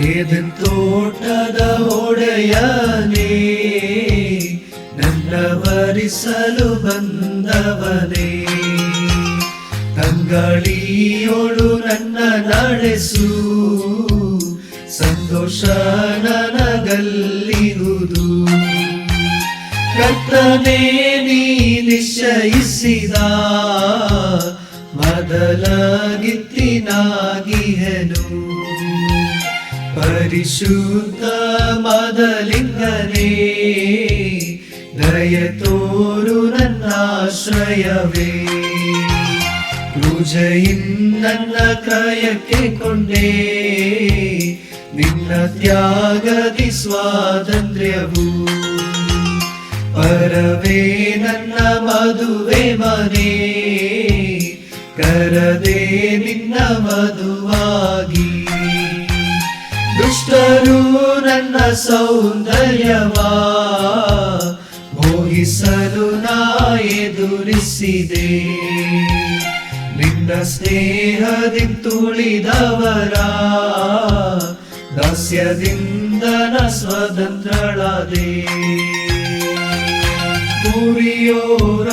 Eden ತೋಟದ ಒಡೆಯನೇ, ನನ್ನ ವರಿಸಲು ಬಂದವನೇ, ತಂಗಳಿಯೋಳು ನನ್ನ ನಡೆಸು, ಸಂತೋಷ ನನಗಲ್ಲಿರುವುದು. ಕರ್ತನೇ ನೀ ನಿಶ್ಚಯಿಸಿದ ಮೊದಲ ಗಿತ್ತಿನಾಗಿಹೆನು, ಪರಿಶುದ್ಧ ಮೊದಲಿಂಗನೇ, ದಯ ತೋರು ನನ್ನಾಶ್ರಯವೇ. ಕ್ರೂಜೆಯಿಂದ ನನ್ನ ಕ್ರಯಕ್ಕೆ ಕೊಂಡೆ, ನಿನ್ನ ತ್ಯಾಗದಿ ಸ್ವಾತಂತ್ರ್ಯವು. ಪರವೇ ನನ್ನ ಮದುವೆ ಮನೆ, ಕರದೆ ನಿನ್ನ ಮಧುವಾಗಿ. ದುಷ್ಟರು ನನ್ನ ಸೌಂದರ್ಯವಾ ಮೋಹಿಸಲು ನಾ ಎದುರಿಸಿದೆ, ನಿನ್ನ ಸ್ನೇಹದಿಂದ ತುಳಿದವರ ದಾಸ್ಯದಿಂದ ನ ಸ್ವತಂತ್ರಳಾದೆ. ಕುರಿಯೋರ